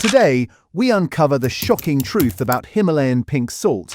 Today, we uncover the shocking truth about Himalayan pink salt.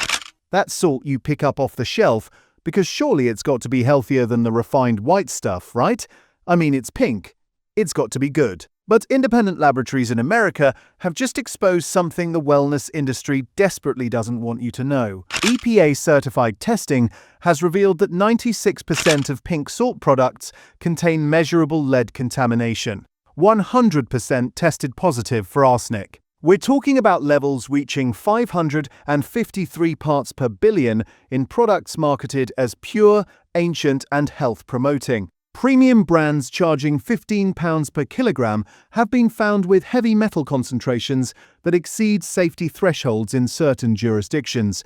That salt you pick up off the shelf, because surely it's got to be healthier than the refined white stuff, right? I mean, it's pink. It's got to be good. But independent laboratories in America have just exposed something the wellness industry desperately doesn't want you to know. EPA-certified testing has revealed that 96% of pink salt products contain measurable lead contamination. 100% tested positive for arsenic. We're talking about levels reaching 553 parts per billion in products marketed as pure, ancient, and health-promoting. Premium brands charging £15 per kilogram have been found with heavy metal concentrations that exceed safety thresholds in certain jurisdictions.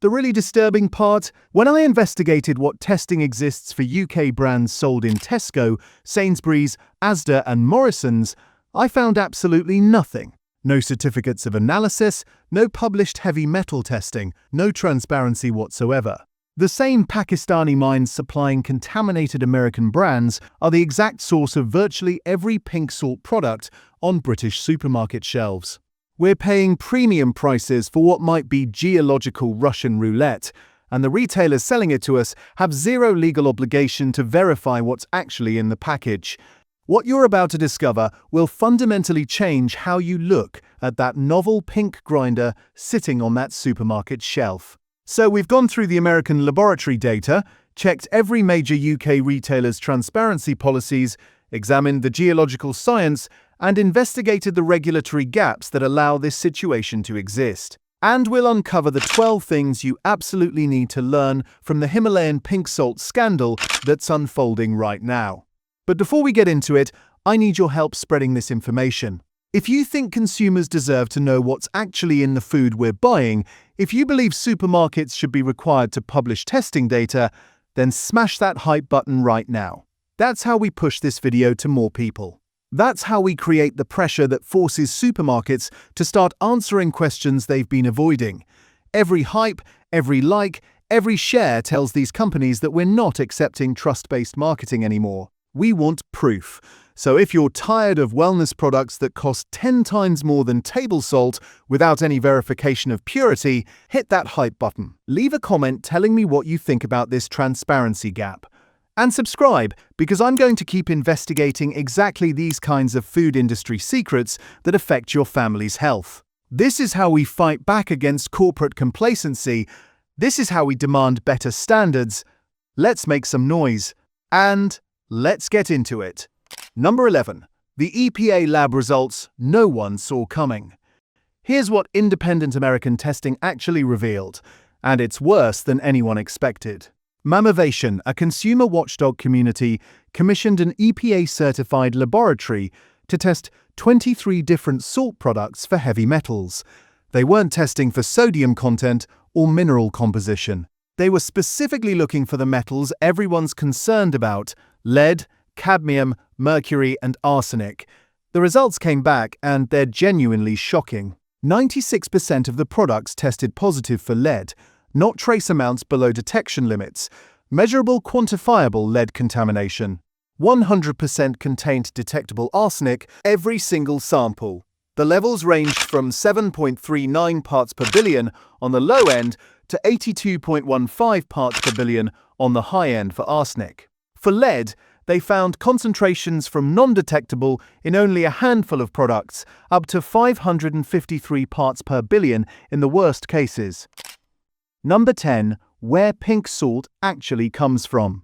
The really disturbing part? When I investigated what testing exists for UK brands sold in Tesco, Sainsbury's, Asda and Morrisons, I found absolutely nothing. No certificates of analysis, no published heavy metal testing, no transparency whatsoever. The same Pakistani mines supplying contaminated American brands are the exact source of virtually every pink salt product on British supermarket shelves. We're paying premium prices for what might be geological Russian roulette, and the retailers selling it to us have zero legal obligation to verify what's actually in the package. What you're about to discover will fundamentally change how you look at that novel pink grinder sitting on that supermarket shelf. So we've gone through the American laboratory data, checked every major UK retailer's transparency policies, examined the geological science, and investigated the regulatory gaps that allow this situation to exist. And we'll uncover the 12 things you absolutely need to learn from the Himalayan pink salt scandal that's unfolding right now. But before we get into it, I need your help spreading this information. If you think consumers deserve to know what's actually in the food we're buying, if you believe supermarkets should be required to publish testing data, then smash that hype button right now. That's how we push this video to more people. That's how we create the pressure that forces supermarkets to start answering questions they've been avoiding. Every hype, every like, every share tells these companies that we're not accepting trust-based marketing anymore. We want proof. So if you're tired of wellness products that cost 10 times more than table salt without any verification of purity, hit that hype button. Leave a comment telling me what you think about this transparency gap. And subscribe, because I'm going to keep investigating exactly these kinds of food industry secrets that affect your family's health. This is how we fight back against corporate complacency. This is how we demand better standards. Let's make some noise. And let's get into it. Number 11. The EPA lab results no one saw coming. Here's what independent American testing actually revealed, and it's worse than anyone expected. Mammovation, a consumer watchdog community, commissioned an EPA-certified laboratory to test 23 different salt products for heavy metals. They weren't testing for sodium content or mineral composition. They were specifically looking for the metals everyone's concerned about: lead, cadmium, mercury, and arsenic. The results came back, and they're genuinely shocking. 96% of the products tested positive for lead, not trace amounts below detection limits, measurable quantifiable lead contamination. 100% contained detectable arsenic every single sample. The levels ranged from 7.39 parts per billion on the low end to 82.15 parts per billion on the high end for arsenic. For lead, they found concentrations from non-detectable in only a handful of products, up to 553 parts per billion in the worst cases. Number 10. Where pink salt actually comes from.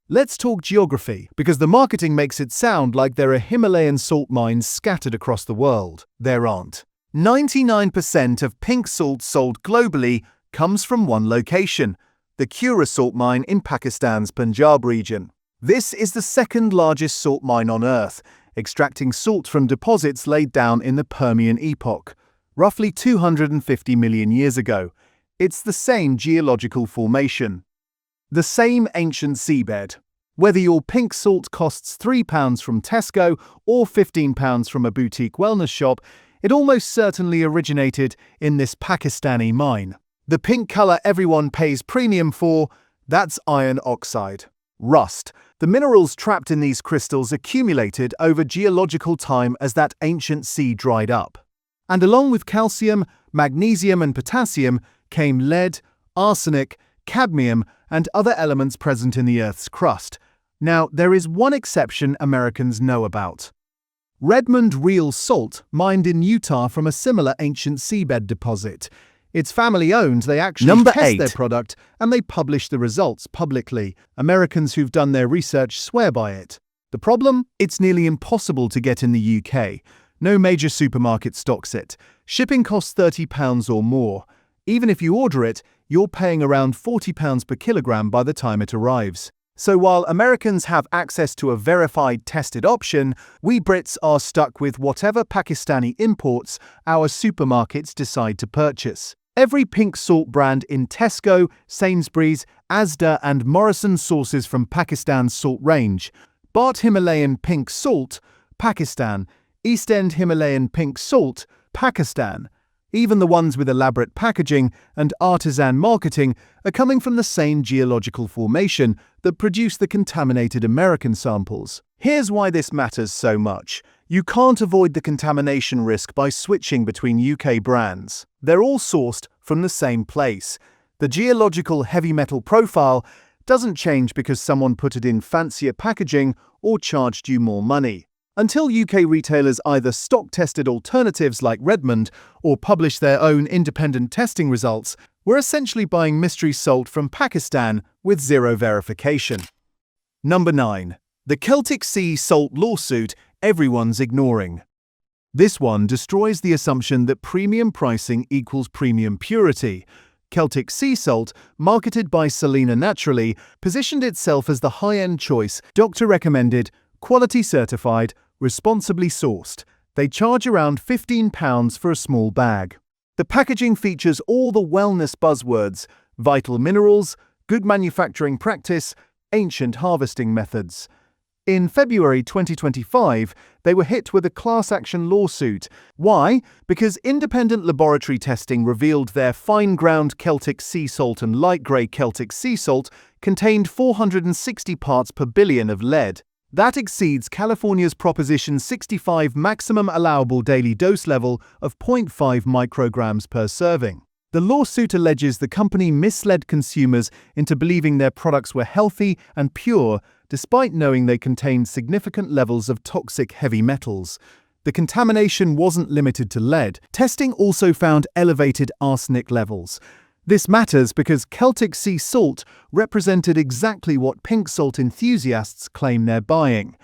Let's talk geography, because the marketing makes it sound like there are Himalayan salt mines scattered across the world. There aren't. 99% of pink salt sold globally comes from one location, the Cura salt mine in Pakistan's Punjab region. This is the second largest salt mine on Earth, extracting salt from deposits laid down in the Permian epoch, roughly 250 million years ago. It's the same geological formation, the same ancient seabed. Whether your pink salt costs £3 from Tesco or £15 from a boutique wellness shop, it almost certainly originated in this Pakistani mine. The pink color everyone pays premium for, that's iron oxide. Rust. The minerals trapped in these crystals accumulated over geological time as that ancient sea dried up. And along with calcium, magnesium and potassium came lead, arsenic, cadmium, and other elements present in the Earth's crust. Now, there is one exception Americans know about. Redmond real salt, mined in Utah from a similar ancient seabed deposit. It's family-owned, they actually test their product, and they publish the results publicly. Americans who've done their research swear by it. The problem? It's nearly impossible to get in the UK. No major supermarket stocks it. Shipping costs £30 or more. Even if you order it, you're paying around £40 per kilogram by the time it arrives. So while Americans have access to a verified tested option, we Brits are stuck with whatever Pakistani imports our supermarkets decide to purchase. Every pink salt brand in Tesco, Sainsbury's, Asda and Morrison sources from Pakistan's salt range. Bart Himalayan pink salt, Pakistan. East End Himalayan pink salt, Pakistan. Even the ones with elaborate packaging and artisan marketing are coming from the same geological formation that produced the contaminated American samples. Here's why this matters so much. You can't avoid the contamination risk by switching between UK brands. They're all sourced from the same place. The geological heavy metal profile doesn't change because someone put it in fancier packaging or charged you more money. Until UK retailers either stock-tested alternatives like Redmond or publish their own independent testing results, we're essentially buying mystery salt from Pakistan with zero verification. Number 9. The Celtic Sea salt lawsuit everyone's ignoring. This one destroys the assumption that premium pricing equals premium purity. Celtic sea salt, marketed by Salina Naturally, positioned itself as the high-end choice, doctor-recommended, quality certified, responsibly sourced. They charge around £15 for a small bag. The packaging features all the wellness buzzwords: vital minerals, good manufacturing practice, ancient harvesting methods. In February 2025, they were hit with a class action lawsuit. Why? Because independent laboratory testing revealed their fine-ground Celtic sea salt and light grey Celtic sea salt contained 460 parts per billion of lead. That exceeds California's Proposition 65 maximum allowable daily dose level of 0.5 micrograms per serving. The lawsuit alleges the company misled consumers into believing their products were healthy and pure, despite knowing they contained significant levels of toxic heavy metals. The contamination wasn't limited to lead. Testing also found elevated arsenic levels. This matters because Celtic sea salt represented exactly what pink salt enthusiasts claim they're buying.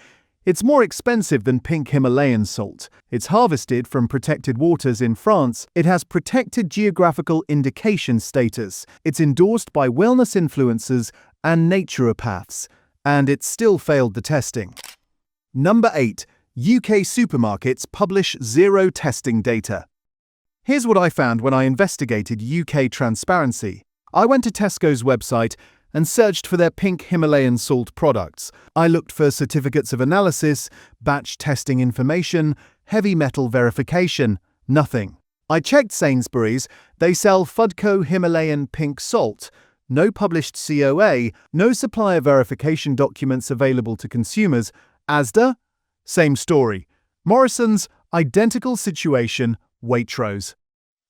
It's more expensive than pink Himalayan salt. It's harvested from protected waters in France. It has protected geographical indication status. It's endorsed by wellness influencers and naturopaths. And it still failed the testing. Number 8. UK supermarkets publish zero testing data. Here's what I found when I investigated UK transparency. I went to Tesco's website and searched for their pink Himalayan salt products. I looked for certificates of analysis, batch testing information, heavy metal verification. Nothing. I checked Sainsbury's. They sell Fudco Himalayan pink salt. No published COA, no supplier verification documents available to consumers. Asda? Same story. Morrison's? Identical situation. Waitrose.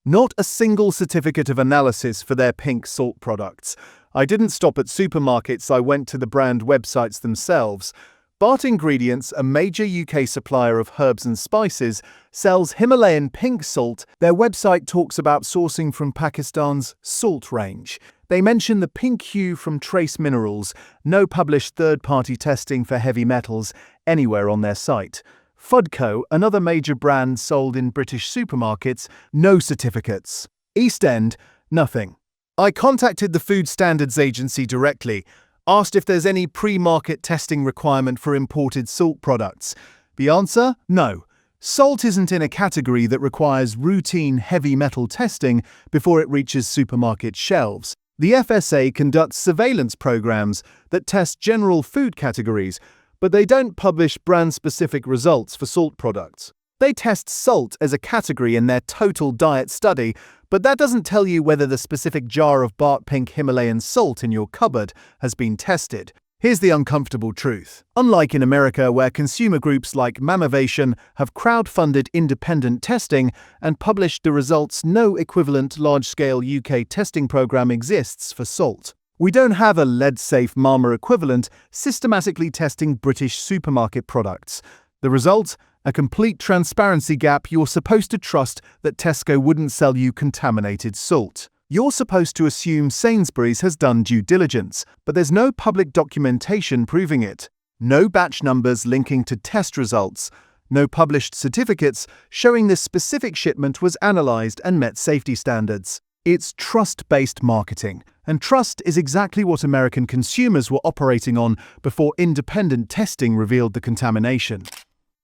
Not a single certificate of analysis for their pink salt products. I didn't stop at supermarkets, I went to the brand websites themselves. Bart Ingredients, a major UK supplier of herbs and spices, sells Himalayan pink salt. Their website talks about sourcing from Pakistan's salt range. They mention the pink hue from trace minerals. No published third-party testing for heavy metals anywhere on their site. Fudco, another major brand sold in British supermarkets, no certificates. East End, nothing. I contacted the Food Standards Agency directly, asked if there's any pre-market testing requirement for imported salt products. The answer? No. Salt isn't in a category that requires routine heavy metal testing before it reaches supermarket shelves. The FSA conducts surveillance programs that test general food categories, but they don't publish brand-specific results for salt products. They test salt as a category in their total diet study, but that doesn't tell you whether the specific jar of Bart Pink Himalayan salt in your cupboard has been tested. Here's the uncomfortable truth. Unlike in America, where consumer groups like Mammovation have crowd-funded independent testing and published the results, no equivalent large-scale UK testing program exists for salt. We don't have a lead-safe Mama equivalent systematically testing British supermarket products. The result? A complete transparency gap. You're supposed to trust that Tesco wouldn't sell you contaminated salt. You're supposed to assume Sainsbury's has done due diligence, but there's no public documentation proving it. No batch numbers linking to test results. No published certificates showing this specific shipment was analysed and met safety standards. It's trust-based marketing, and trust is exactly what American consumers were operating on before independent testing revealed the contamination.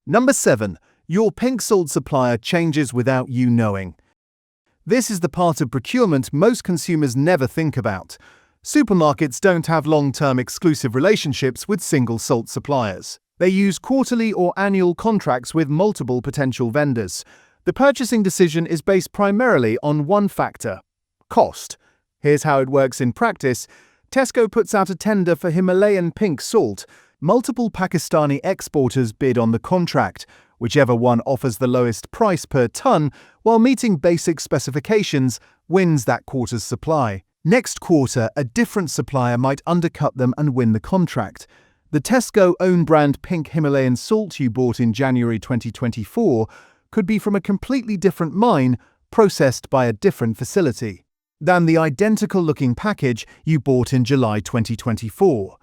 Number 7. Your pink salt supplier changes without you knowing. This is the part of procurement most consumers never think about. Supermarkets don't have long-term exclusive relationships with single salt suppliers. They use quarterly or annual contracts with multiple potential vendors. The purchasing decision is based primarily on one factor: cost. Here's how it works in practice. Tesco puts out a tender for Himalayan pink salt. Multiple Pakistani exporters bid on the contract. Whichever one offers the lowest price per ton while meeting basic specifications wins that quarter's supply. Next quarter, a different supplier might undercut them and win the contract. The Tesco own brand pink Himalayan salt you bought in January 2024 could be from a completely different mine, processed by a different facility, than the identical-looking package you bought in July 2024.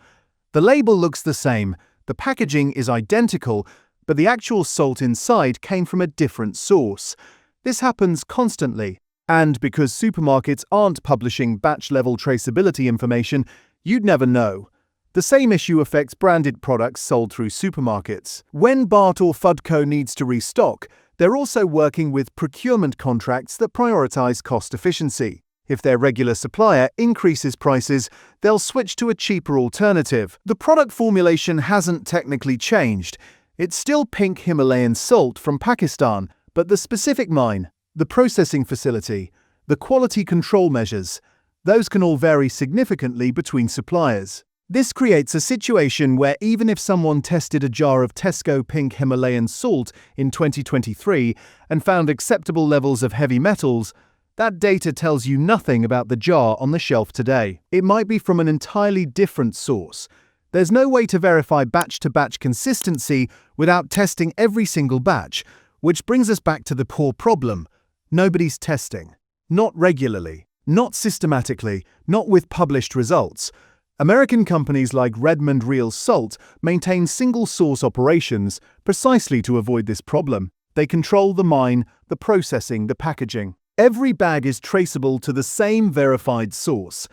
The label looks the same, the packaging is identical, but the actual salt inside came from a different source. This happens constantly, and because supermarkets aren't publishing batch-level traceability information, you'd never know. The same issue affects branded products sold through supermarkets. When Bart or Fudco needs to restock, they're also working with procurement contracts that prioritize cost efficiency. If their regular supplier increases prices, they'll switch to a cheaper alternative. The product formulation hasn't technically changed. It's still pink Himalayan salt from Pakistan, but the specific mine, the processing facility, the quality control measures, those can all vary significantly between suppliers. This creates a situation where even if someone tested a jar of Tesco pink Himalayan salt in 2023 and found acceptable levels of heavy metals, that data tells you nothing about the jar on the shelf today. It might be from an entirely different source. There's no way to verify batch-to-batch consistency without testing every single batch, which brings us back to the core problem. Nobody's testing. Not regularly. Not systematically. Not with published results. American companies like Redmond Real Salt maintain single-source operations precisely to avoid this problem. They control the mine, the processing, the packaging. Every bag is traceable to the same verified source.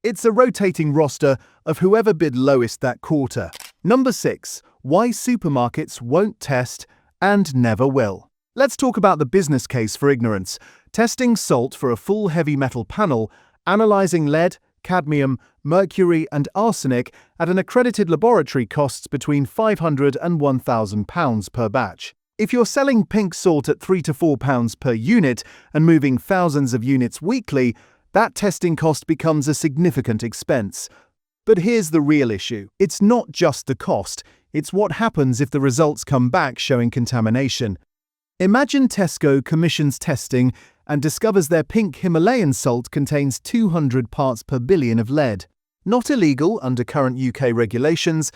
It's a rotating roster of whoever bid lowest that quarter. Number 6. Why supermarkets won't test and never will. Let's talk about the business case for ignorance. Testing salt for a full heavy metal panel, analyzing lead, cadmium, mercury and arsenic at an accredited laboratory costs between £500 and £1,000 per batch. If you're selling pink salt at £3 to £4 per unit and moving thousands of units weekly, that testing cost becomes a significant expense. But here's the real issue. It's not just the cost, it's what happens if the results come back showing contamination. Imagine Tesco commissions testing and discovers their pink Himalayan salt contains 200 parts per billion of lead. Not illegal under current UK regulations,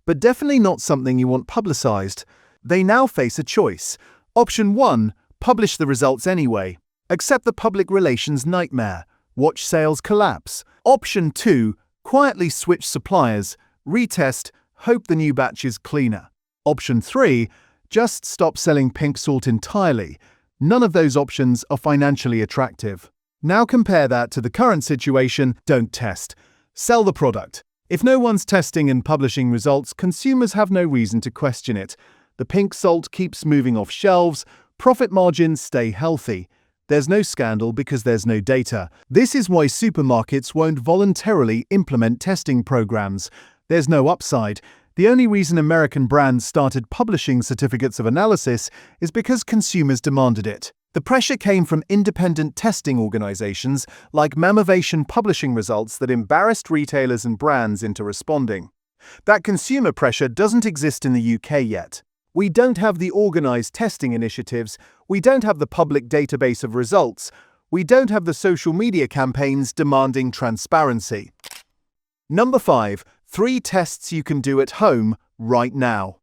but definitely not something you want publicised. They now face a choice. Option 1, publish the results anyway. Accept the public relations nightmare. Watch sales collapse. Option 2, quietly switch suppliers, retest, hope the new batch is cleaner. Option 3, just stop selling pink salt entirely. None of those options are financially attractive. Now compare that to the current situation: don't test. Sell the product. If no one's testing and publishing results, consumers have no reason to question it. The pink salt keeps moving off shelves, profit margins stay healthy. There's no scandal because there's no data. This is why supermarkets won't voluntarily implement testing programs. There's no upside. The only reason American brands started publishing certificates of analysis is because consumers demanded it. The pressure came from independent testing organizations like Mammovation publishing results that embarrassed retailers and brands into responding. That consumer pressure doesn't exist in the UK yet. We don't have the organised testing initiatives, we don't have the public database of results, we don't have the social media campaigns demanding transparency. Number 5. 3 tests you can do at home right now.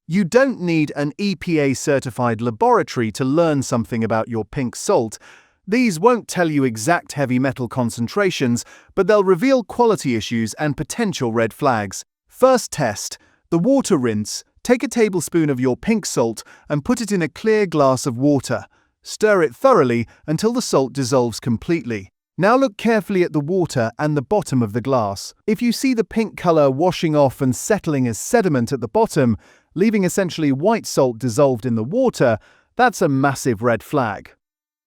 You don't need an EPA-certified laboratory to learn something about your pink salt. These won't tell you exact heavy metal concentrations, but they'll reveal quality issues and potential red flags. First test, the water rinse. Take a tablespoon of your pink salt and put it in a clear glass of water. Stir it thoroughly until the salt dissolves completely. Now look carefully at the water and the bottom of the glass. If you see the pink color washing off and settling as sediment at the bottom, leaving essentially white salt dissolved in the water, that's a massive red flag.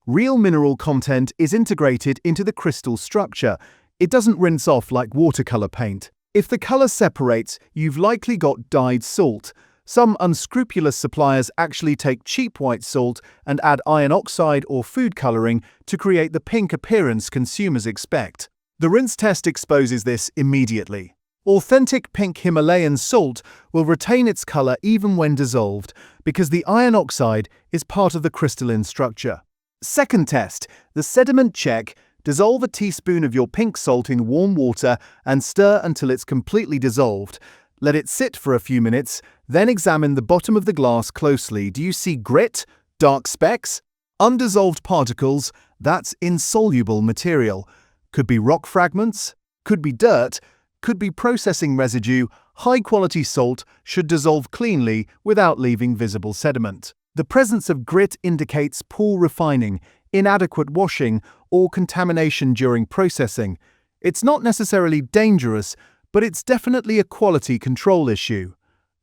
Real mineral content is integrated into the crystal structure. It doesn't rinse off like watercolor paint. If the color separates, you've likely got dyed salt. Some unscrupulous suppliers actually take cheap white salt and add iron oxide or food coloring to create the pink appearance consumers expect. The rinse test exposes this immediately. Authentic pink Himalayan salt will retain its color even when dissolved because the iron oxide is part of the crystalline structure. Second test, the sediment check. Dissolve a teaspoon of your pink salt in warm water and stir until it's completely dissolved. Let it sit for a few minutes, then examine the bottom of the glass closely. Do you see grit, dark specks, undissolved particles? That's insoluble material. Could be rock fragments, could be dirt, could be processing residue. High-quality salt should dissolve cleanly without leaving visible sediment. The presence of grit indicates poor refining, inadequate washing, or contamination during processing. It's not necessarily dangerous, but it's definitely a quality control issue.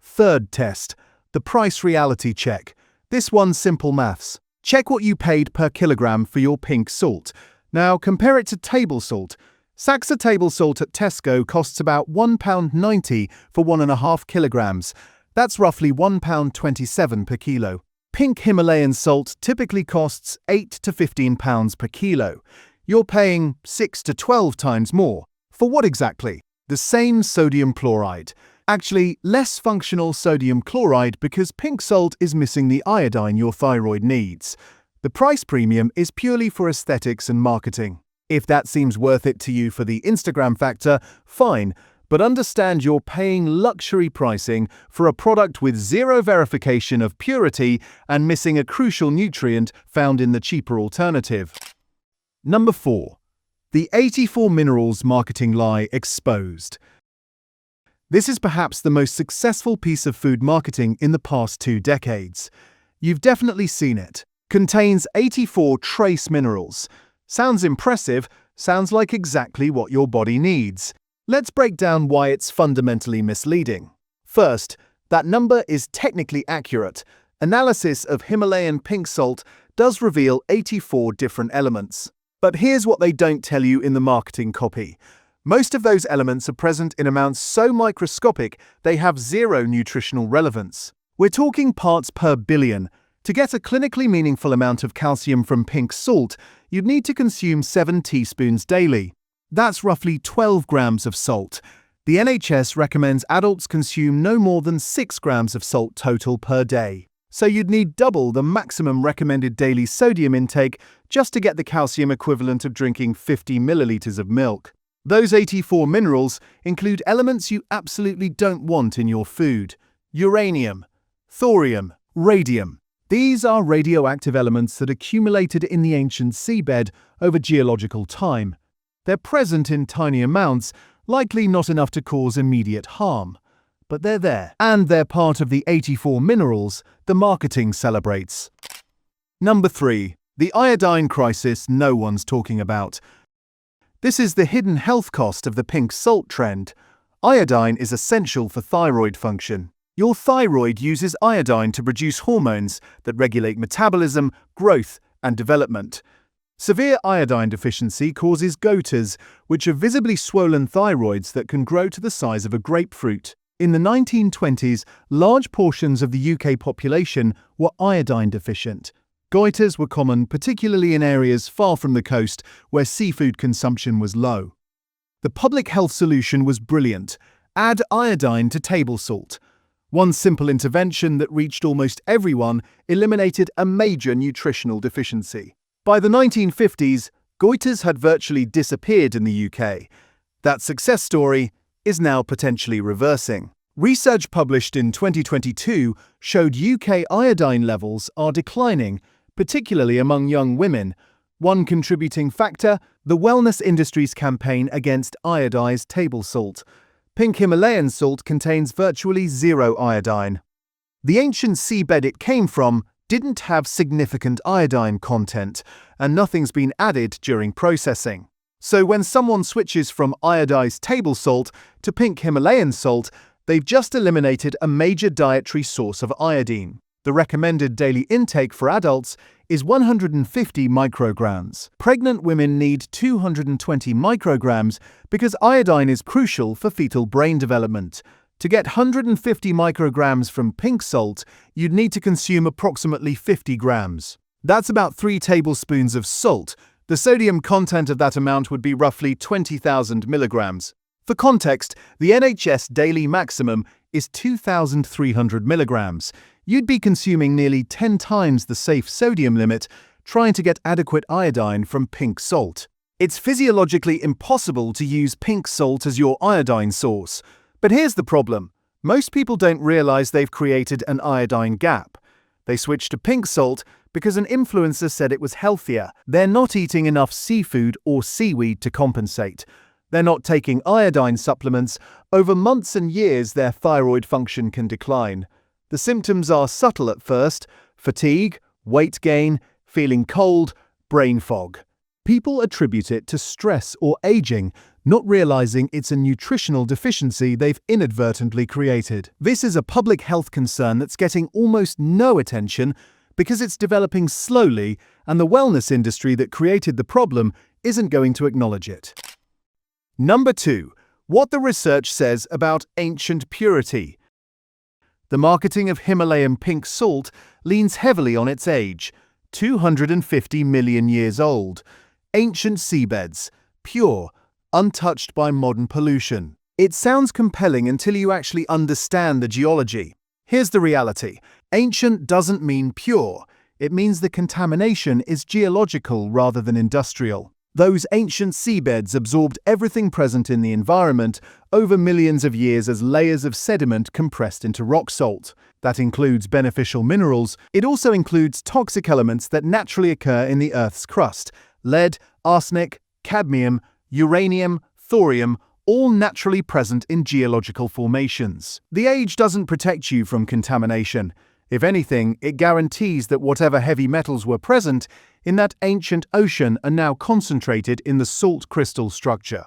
Third test, the price reality check. This one's simple maths. Check what you paid per kilogram for your pink salt. Now compare it to table salt. Sacks of table salt at Tesco costs about £1.90 for 1.5 kilograms. That's roughly £1.27 per kilo. Pink Himalayan salt typically costs £8 to £15 per kilo. You're paying 6 to 12 times more. For what exactly? The same sodium chloride. Actually, less functional sodium chloride because pink salt is missing the iodine your thyroid needs. The price premium is purely for aesthetics and marketing. If that seems worth it to you for the Instagram factor, fine, but understand you're paying luxury pricing for a product with zero verification of purity and missing a crucial nutrient found in the cheaper alternative. Number 4. The 84 Minerals marketing lie exposed. This is perhaps the most successful piece of food marketing in the past 2 decades. You've definitely seen it. Contains 84 trace minerals. Sounds impressive, sounds like exactly what your body needs. Let's break down why it's fundamentally misleading. First, that number is technically accurate. Analysis of Himalayan pink salt does reveal 84 different elements. But here's what they don't tell you in the marketing copy. Most of those elements are present in amounts so microscopic they have zero nutritional relevance. We're talking parts per billion. To get a clinically meaningful amount of calcium from pink salt, you'd need to consume 7 teaspoons daily. That's roughly 12 grams of salt. The NHS recommends adults consume no more than 6 grams of salt total per day. So you'd need double the maximum recommended daily sodium intake just to get the calcium equivalent of drinking 50 milliliters of milk. Those 84 minerals include elements you absolutely don't want in your food: uranium, thorium, radium. These are radioactive elements that accumulated in the ancient seabed over geological time. They're present in tiny amounts, likely not enough to cause immediate harm. But they're there, and they're part of the 84 minerals the marketing celebrates. Number 3. The iodine crisis no one's talking about. This is the hidden health cost of the pink salt trend. Iodine is essential for thyroid function. Your thyroid uses iodine to produce hormones that regulate metabolism, growth, and development. Severe iodine deficiency causes goiters, which are visibly swollen thyroids that can grow to the size of a grapefruit. In the 1920s, large portions of the UK population were iodine deficient. Goiters were common, particularly in areas far from the coast where seafood consumption was low. The public health solution was brilliant: Add iodine to table salt. One simple intervention that reached almost everyone eliminated a major nutritional deficiency. By the 1950s, goiters had virtually disappeared in the UK. That success story is now potentially reversing. Research published in 2022 showed UK iodine levels are declining, particularly among young women. One contributing factor, the wellness industry's campaign against iodized table salt. Pink Himalayan salt contains virtually zero iodine. The ancient seabed it came from didn't have significant iodine content, and nothing's been added during processing. So when someone switches from iodized table salt to pink Himalayan salt, they've just eliminated a major dietary source of iodine. The recommended daily intake for adults is 150 micrograms. Pregnant women need 220 micrograms because iodine is crucial for fetal brain development. To get 150 micrograms from pink salt, you'd need to consume approximately 50 grams. That's about 3 tablespoons of salt. The sodium content of that amount would be roughly 20,000 milligrams. For context, the NHS daily maximum is 2,300 milligrams. You'd be consuming nearly 10 times the safe sodium limit trying to get adequate iodine from pink salt. It's physiologically impossible to use pink salt as your iodine source. But here's the problem. Most people don't realize they've created an iodine gap. They switched to pink salt because an influencer said it was healthier. They're not eating enough seafood or seaweed to compensate. They're not taking iodine supplements. Over months and years, their thyroid function can decline. The symptoms are subtle at first: fatigue, weight gain, feeling cold, brain fog. People attribute it to stress or aging, not realizing it's a nutritional deficiency they've inadvertently created. This is a public health concern that's getting almost no attention because it's developing slowly, and the wellness industry that created the problem isn't going to acknowledge it. Number 2. What the research says about ancient purity. The marketing of Himalayan pink salt leans heavily on its age, 250 million years old. Ancient seabeds, pure, untouched by modern pollution. It sounds compelling until you actually understand the geology. Here's the reality. Ancient doesn't mean pure. It means the contamination is geological rather than industrial. Those ancient seabeds absorbed everything present in the environment over millions of years as layers of sediment compressed into rock salt. That includes beneficial minerals. It also includes toxic elements that naturally occur in the Earth's crust: lead, arsenic, cadmium, uranium, thorium, all naturally present in geological formations. The age doesn't protect you from contamination. If anything, it guarantees that whatever heavy metals were present in that ancient ocean are now concentrated in the salt crystal structure.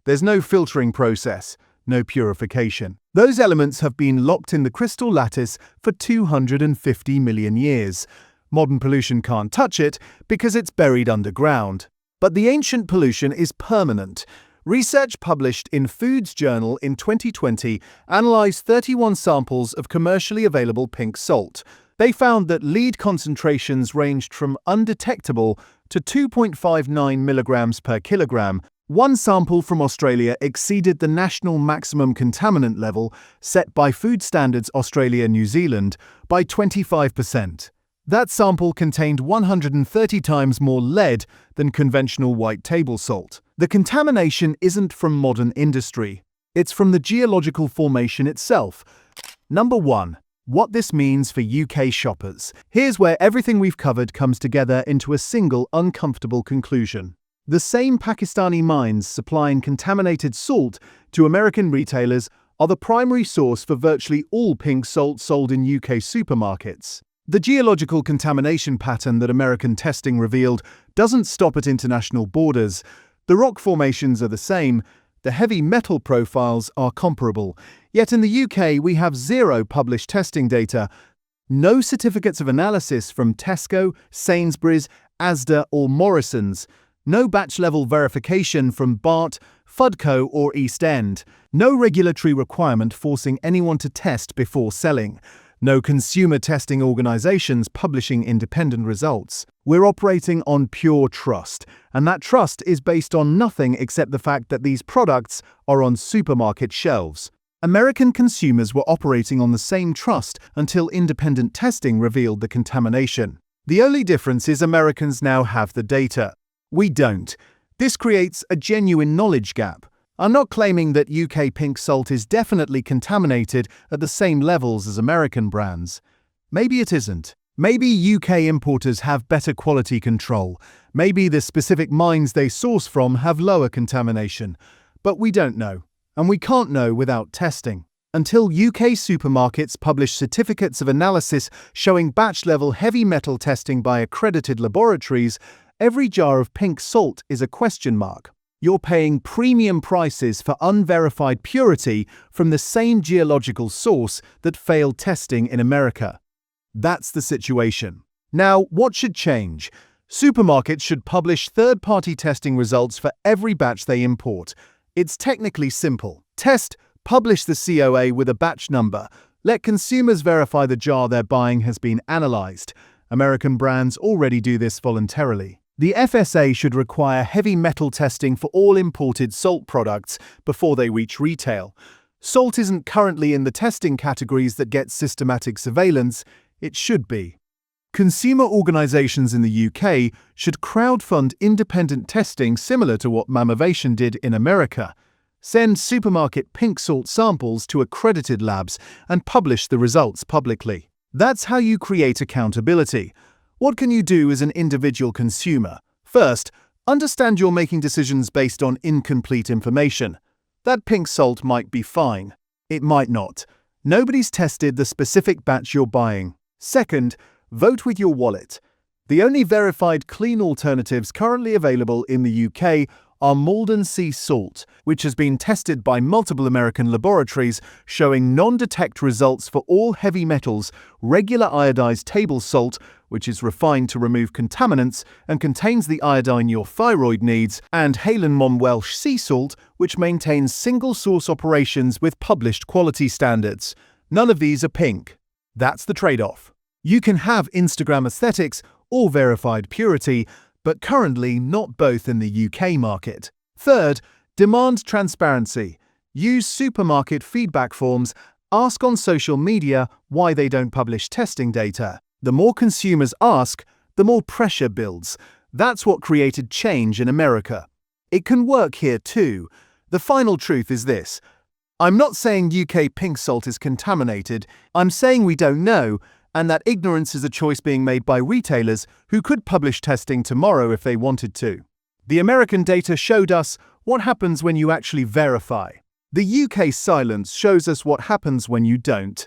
There's no filtering process, no purification. Those elements have been locked in the crystal lattice for 250 million years. Modern pollution can't touch it because it's buried underground. But the ancient pollution is permanent. Research published in Foods Journal in 2020 analyzed 31 samples of commercially available pink salt. They found that lead concentrations ranged from undetectable to 2.59 milligrams per kilogram. One sample from Australia exceeded the national maximum contaminant level set by Food Standards Australia-New Zealand by 25%. That sample contained 130 times more lead than conventional white table salt. The contamination isn't from modern industry. It's from the geological formation itself. Number 1. What this means for UK shoppers. Here's where everything we've covered comes together into a single uncomfortable conclusion. The same Pakistani mines supplying contaminated salt to American retailers are the primary source for virtually all pink salt sold in UK supermarkets. The geological contamination pattern that American testing revealed doesn't stop at international borders. The rock formations are the same, the heavy metal profiles are comparable. Yet in the UK we have zero published testing data, no certificates of analysis from Tesco, Sainsbury's, Asda or Morrison's, no batch-level verification from Bart, Fudco or East End, no regulatory requirement forcing anyone to test before selling. No consumer testing organizations publishing independent results. We're operating on pure trust, and that trust is based on nothing except the fact that these products are on supermarket shelves. American consumers were operating on the same trust until independent testing revealed the contamination. The only difference is Americans now have the data. We don't. This creates a genuine knowledge gap. I'm not claiming that UK pink salt is definitely contaminated at the same levels as American brands. Maybe it isn't. Maybe UK importers have better quality control. Maybe the specific mines they source from have lower contamination. But we don't know. And we can't know without testing. Until UK supermarkets publish certificates of analysis showing batch-level heavy metal testing by accredited laboratories, every jar of pink salt is a question mark. You're paying premium prices for unverified purity from the same geological source that failed testing in America. That's the situation. Now, what should change? Supermarkets should publish third-party testing results for every batch they import. It's technically simple. Test, publish the COA with a batch number. Let consumers verify the jar they're buying has been analyzed. American brands already do this voluntarily. The FSA should require heavy metal testing for all imported salt products before they reach retail. Salt isn't currently in the testing categories that get systematic surveillance. It should be. Consumer organizations in the UK should crowdfund independent testing similar to what Mammovation did in America. Send supermarket pink salt samples to accredited labs and publish the results publicly. That's how you create accountability. What can you do as an individual consumer? First, understand you're making decisions based on incomplete information. That pink salt might be fine. It might not. Nobody's tested the specific batch you're buying. Second, vote with your wallet. The only verified clean alternatives currently available in the UK are Malden sea salt, which has been tested by multiple American laboratories, showing non-detect results for all heavy metals, regular iodized table salt, which is refined to remove contaminants and contains the iodine your thyroid needs, and Hallan Welsh sea salt, which maintains single-source operations with published quality standards. None of these are pink. That's the trade-off. You can have Instagram aesthetics or verified purity, but currently not both in the UK market. Third, demand transparency. Use supermarket feedback forms. Ask on social media why they don't publish testing data. The more consumers ask, the more pressure builds. That's what created change in America. It can work here too. The final truth is this. I'm not saying UK pink salt is contaminated. I'm saying we don't know, and that ignorance is a choice being made by retailers who could publish testing tomorrow if they wanted to. The American data showed us what happens when you actually verify. The UK silence shows us what happens when you don't.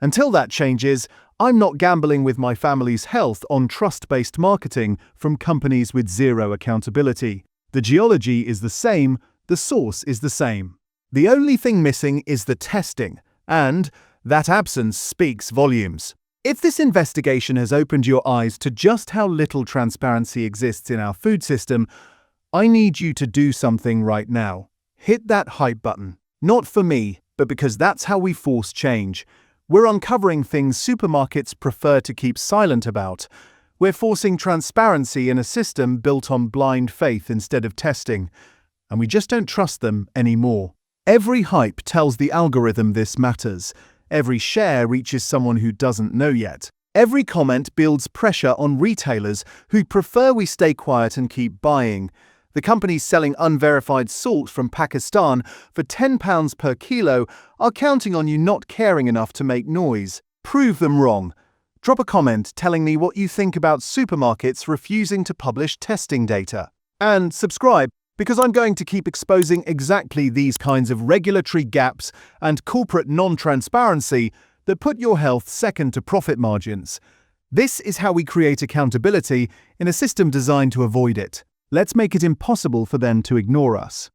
Until that changes, I'm not gambling with my family's health on trust-based marketing from companies with zero accountability. The geology is the same, the source is the same. The only thing missing is the testing, and that absence speaks volumes. If this investigation has opened your eyes to just how little transparency exists in our food system, I need you to do something right now. Hit that hype button. Not for me, but because that's how we force change. We're uncovering things supermarkets prefer to keep silent about. We're forcing transparency in a system built on blind faith instead of testing. And we just don't trust them anymore. Every hype tells the algorithm this matters. Every share reaches someone who doesn't know yet. Every comment builds pressure on retailers who prefer we stay quiet and keep buying. The companies selling unverified salt from Pakistan for £10 per kilo are counting on you not caring enough to make noise. Prove them wrong. Drop a comment telling me what you think about supermarkets refusing to publish testing data. And subscribe, because I'm going to keep exposing exactly these kinds of regulatory gaps and corporate non-transparency that put your health second to profit margins. This is how we create accountability in a system designed to avoid it. Let's make it impossible for them to ignore us.